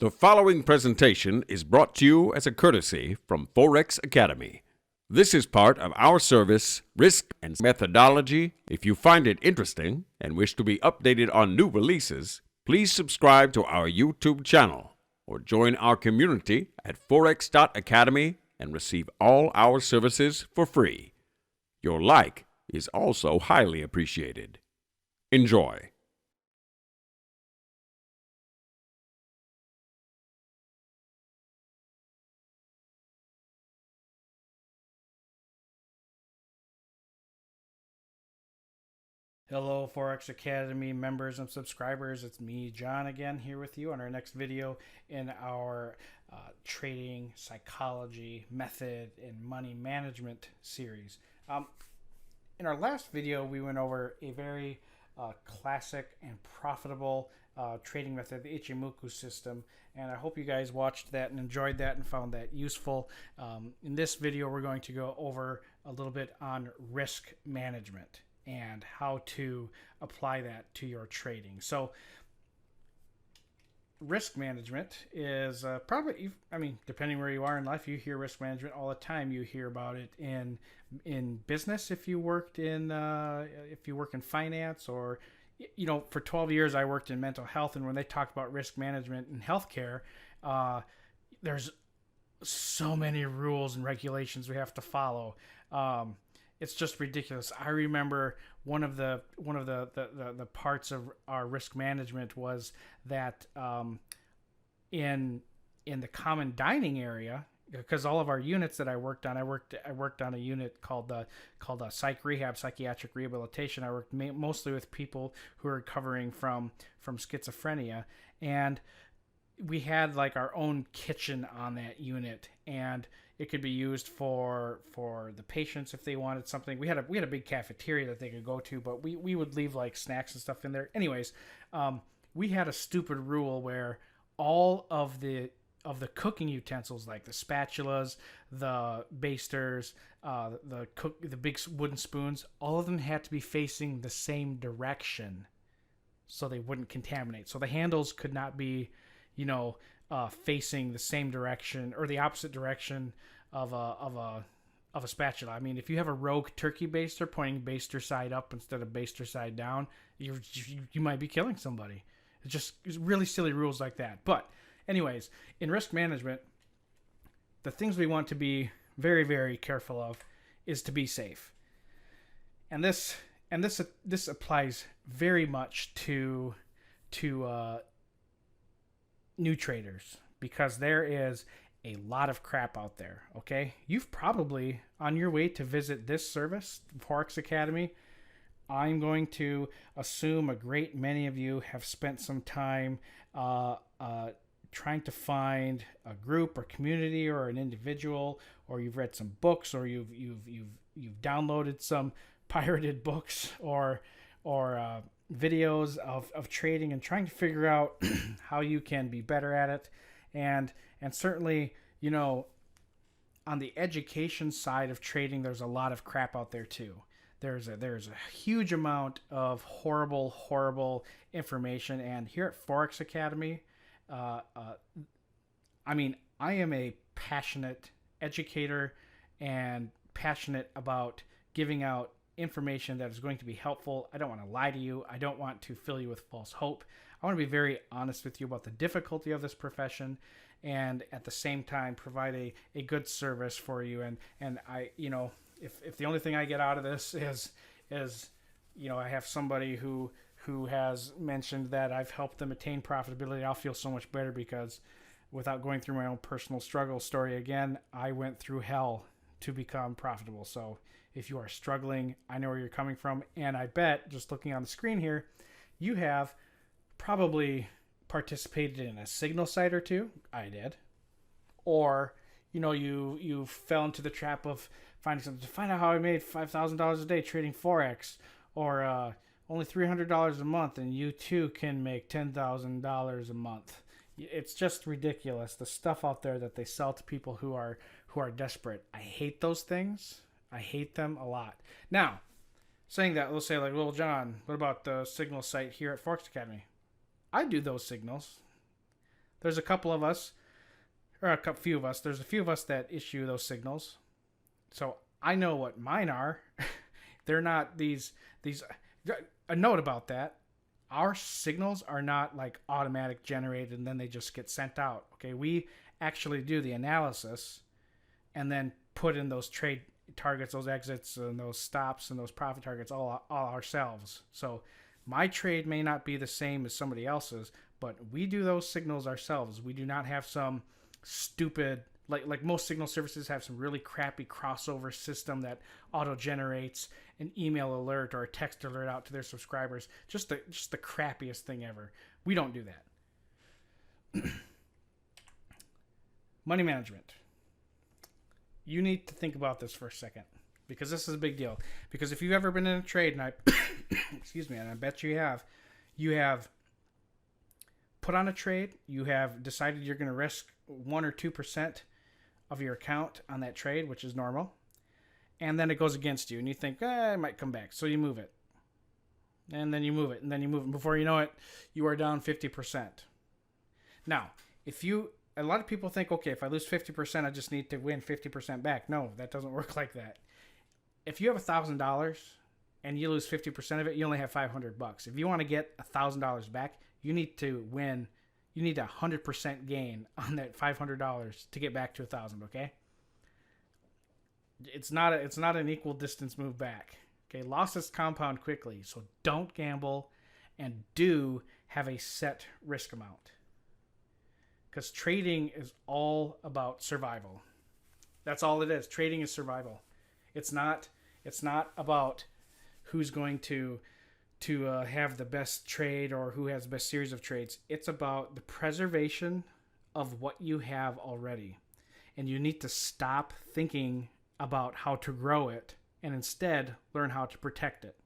The following presentation is brought to you as a courtesy from Forex Academy. This is part of our service, Risk and Methodology. If you find it interesting and wish to be updated on new releases, please subscribe to our YouTube channel or join our community at forex.academy and receive all our services for free. Your like is also highly appreciated. Enjoy. Hello, Forex Academy members and subscribers. It's me, John, again, here with you on our next video in our trading psychology method and money management series. In our last video, we went over a very classic and profitable trading method, the Ichimoku system, and I hope you guys watched that and enjoyed that and found that useful. In this video, we're going to go over a little bit on risk management and how to apply that to your trading. So risk management is probably, depending where you are in life, you hear risk management all the time. You hear about it in business if you worked in if you work in finance, or for 12 years I worked in mental health, and when they talk about risk management in healthcare, there's so many rules and regulations we have to follow. It's just ridiculous. I remember one of the parts of our risk management was that in the common dining area, because all of our units that I worked on, I worked on a unit called psych rehab, psychiatric rehabilitation. I worked mostly with people who are recovering from schizophrenia, and we had like our own kitchen on that unit, and it could be used for the patients if they wanted something. We had a big cafeteria that they could go to, but we would leave like snacks and stuff in there. Anyways, we had a stupid rule where all of the cooking utensils, like the spatulas, the basters, the big wooden spoons, all of them had to be facing the same direction so they wouldn't contaminate. So the handles could not be facing the same direction or the opposite direction of a spatula. I mean, if you have a rogue turkey baster pointing baster side up instead of baster side down, you might be killing somebody. It's really silly rules like that. But anyways, in risk management, the things we want to be very, very careful of is to be safe. And this applies very much to new traders, because there is a lot of crap out there. Okay, you've probably, on your way to visit this service, Forex Academy, I'm going to assume a great many of you have spent some time trying to find a group or community or an individual, or you've read some books, or you've downloaded some pirated books or videos of trading and trying to figure out how you can be better at it. And certainly, on the education side of trading, there's a lot of crap out there too. There's a huge amount of horrible information. And here at Forex Academy, I am a passionate educator and passionate about giving out information that is going to be helpful. I don't want to lie to you. I don't want to fill you with false hope. I want to be very honest with you about the difficulty of this profession, and at the same time provide a good service for you. And I, if the only thing I get out of this is I have somebody who has mentioned that I've helped them attain profitability, I'll feel so much better, because without going through my own personal struggle story again, I went through hell to become profitable. So if you are struggling, I know where you're coming from. And I bet, just looking on the screen here, you have probably participated in a signal site or two. I did. Or, you fell into the trap of finding something to find out how I made $5,000 a day trading Forex, or only $300 a month, and you too can make $10,000 a month. It's just ridiculous, the stuff out there that they sell to people who are desperate. I hate those things. I hate them a lot. Now, saying that, let's say, like, well, John, what about the signal site here at Forex Academy? I do those signals. There's a couple of us, or few of us. There's a few of us that issue those signals. So I know what mine are. They're not these. A note about that. Our signals are not like automatic generated and then they just get sent out. Okay, we actually do the analysis and then put in those trade targets, those exits, and those stops and those profit targets all ourselves. So my trade may not be the same as somebody else's, but we do those signals ourselves. We do not have some stupid, like most signal services have some really crappy crossover system that auto generates an email alert or a text alert out to their subscribers. Just the crappiest thing ever. We don't do that. Money management. You need to think about this for a second because this is a big deal. Because if you've ever been in a trade, and I, excuse me, and I bet you have put on a trade, you have decided you're going to risk 1 or 2% of your account on that trade, which is normal. And then it goes against you and you think, it might come back. So you move it. And then you move it. And then you move it. Before you know it, you are down 50%. Now, a lot of people think, okay, if I lose 50%, I just need to win 50% back. No, that doesn't work like that. If you have $1,000 and you lose 50% of it, you only have $500. If you want to get $1,000 back, you need to win. You need a 100% gain on that $500 to get back to 1,000. Okay. It's not an equal distance move back. Okay. Losses compound quickly. So don't gamble and do have a set risk amount. Because trading is all about survival. That's all it is. Trading is survival. It's not about who's going to have the best trade or who has the best series of trades. It's about the preservation of what you have already. And you need to stop thinking about how to grow it and instead learn how to protect it.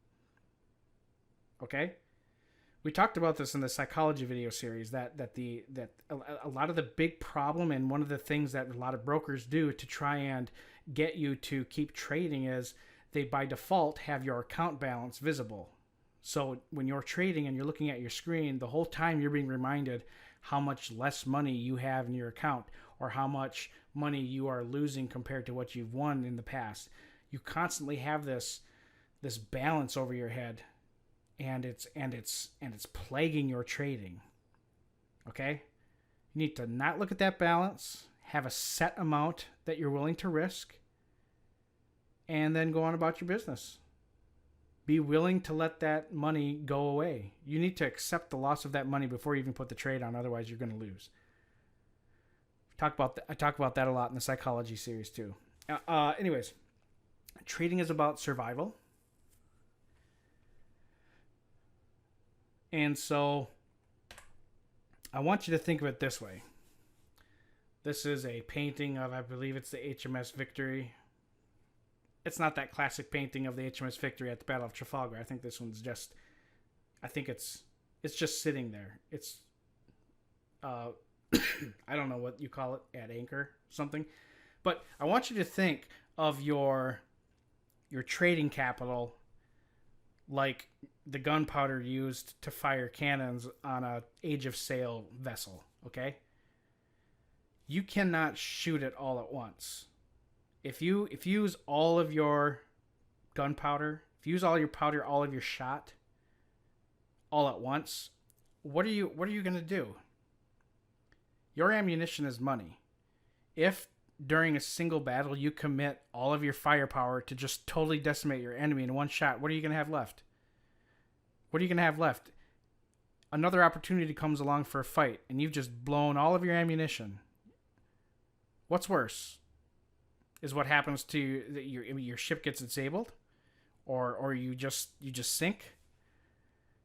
Okay? We talked about this in the psychology video series that a lot of the big problem and one of the things that a lot of brokers do to try and get you to keep trading is they by default have your account balance visible. So when you're trading and you're looking at your screen, the whole time you're being reminded how much less money you have in your account or how much money you are losing compared to what you've won in the past. You constantly have this balance over your head. And it's plaguing your trading. Okay? You need to not look at that balance, have a set amount that you're willing to risk, and then go on about your business. Be willing to let that money go away. You need to accept the loss of that money before you even put the trade on, otherwise you're going to lose. I talk about that a lot in the psychology series too. Anyways, trading is about survival. And so I want you to think of it this way. This is a painting of, I believe it's the HMS Victory. It's not that classic painting of the HMS Victory at the Battle of Trafalgar. I think this one's just, it's just sitting there. It's, I don't know what you call it, at anchor, something. But I want you to think of your trading capital like the gunpowder used to fire cannons on a Age of Sail vessel, okay? You cannot shoot it all at once. If you use all of your gunpowder, if you use all your powder, all of your shot all at once, what are you going to do? Your ammunition is money. If during a single battle you commit all of your firepower to just totally decimate your enemy in one shot, what are you going to have left? What are you going to have left? Another opportunity comes along for a fight, and you've just blown all of your ammunition. What's worse? Is what happens to your ship gets disabled, or you just sink?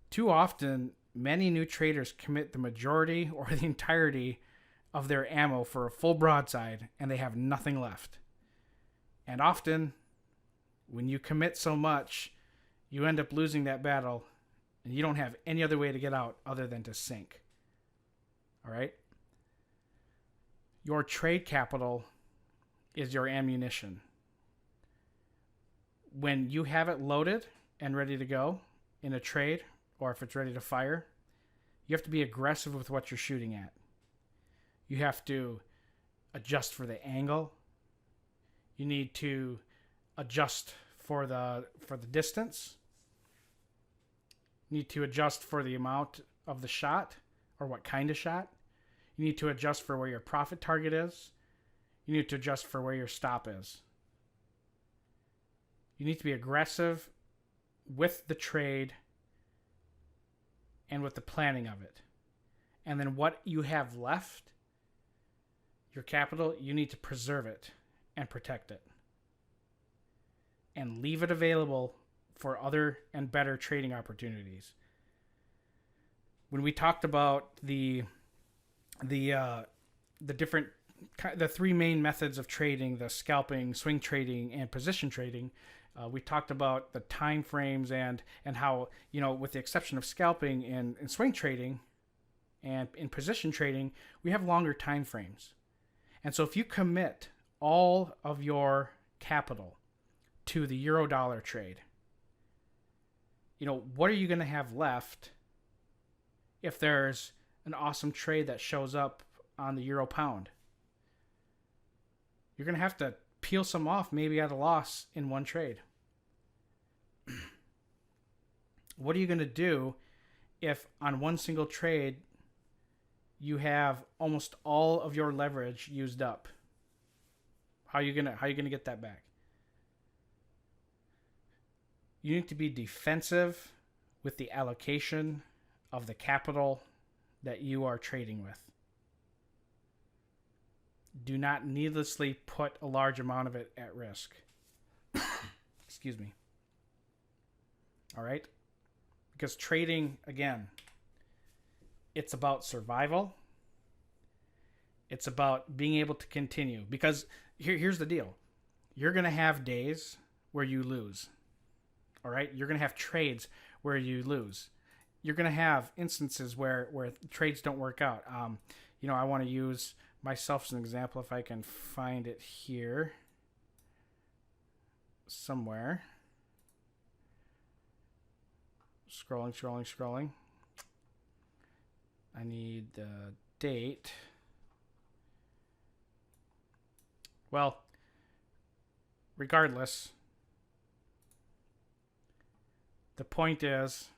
Too often, many new traders commit the majority or the entirety of their ammo for a full broadside, and they have nothing left. And often, when you commit so much, you end up losing that battle, and you don't have any other way to get out other than to sink. All right? Your trade capital is your ammunition. When you have it loaded and ready to go in a trade, or if it's ready to fire, you have to be aggressive with what you're shooting at. You have to adjust for the angle. You need to adjust for the distance. You need to adjust for the amount of the shot or what kind of shot. You need to adjust for where your profit target is. You need to adjust for where your stop is. You need to be aggressive with the trade and with the planning of it. And then what you have left, your capital, you need to preserve it and protect it. And leave it available for other and better trading opportunities. When we talked about the three main methods of trading, the scalping, swing trading, and position trading, we talked about the time frames and how, with the exception of scalping and swing trading and in position trading, we have longer time frames. And so if you commit all of your capital to the euro dollar trade, what are you going to have left if there's an awesome trade that shows up on the euro pound? You're going to have to peel some off, maybe at a loss in one trade. What are you going to do if on one single trade you have almost all of your leverage used up? How are you gonna get that back? You need to be defensive with the allocation of the capital that you are trading with. Do not needlessly put a large amount of it at risk. Excuse me. All right? Because trading, again, it's about survival. It's about being able to continue. Because here's the deal. You're going to have days where you lose. All right? You're going to have trades where you lose. You're going to have instances where trades don't work out. I want to use myself as an example if I can find it here somewhere. Scrolling. I need the date. Well, regardless, the point is,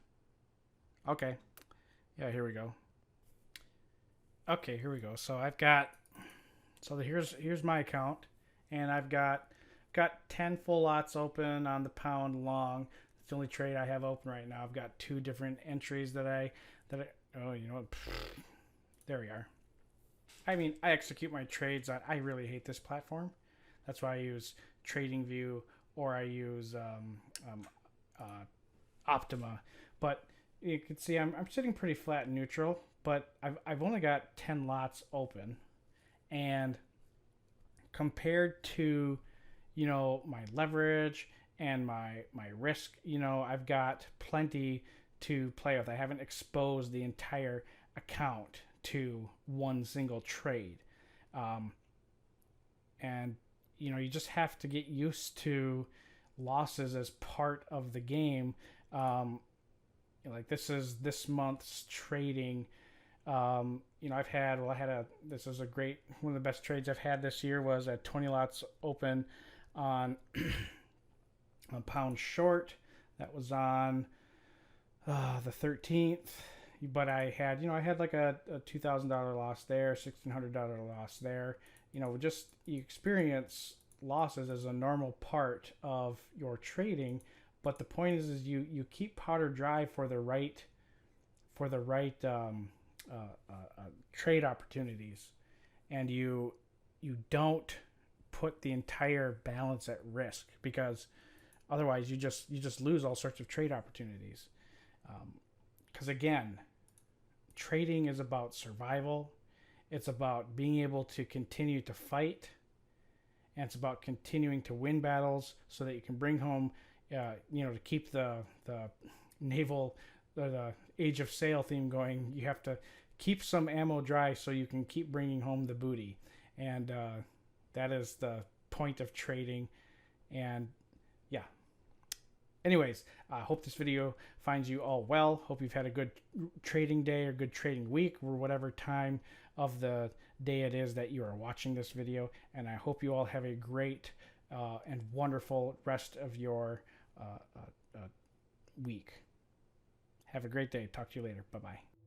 okay, yeah, here we go. Okay, here we go. So here's my account, and I've got 10 full lots open on the pound long. It's the only trade I have open right now. I've got 2 different entries there we are. I mean, I execute my trades on. I really hate this platform. That's why I use TradingView or I use Optima. But you can see I'm sitting pretty flat and neutral. But I've only got 10 lots open, and compared to my leverage and my risk, I've got plenty to play with. I haven't exposed the entire account to one single trade. And you just have to get used to losses as part of the game. Like this is this month's trading. This is a great, one of the best trades I've had this year was at 20 lots open on a pound short. That was on the 13th. But I had like a $2,000 loss there, $1,600 loss there. Just you experience losses as a normal part of your trading. But the point is you keep powder dry for the right trade opportunities, and you don't put the entire balance at risk, because otherwise you just lose all sorts of trade opportunities. Because again, trading is about survival. It's about being able to continue to fight, and it's about continuing to win battles so that you can bring home, to keep the naval, the Age of Sail theme going. You have to keep some ammo dry so you can keep bringing home the booty, and that is the point of trading. And yeah. Anyways, I hope this video finds you all well. Hope you've had a good trading day or good trading week, or whatever time of the day it is that you are watching this video. And I hope you all have a great and wonderful rest of your week. Have a great day. Talk to you later. Bye-bye.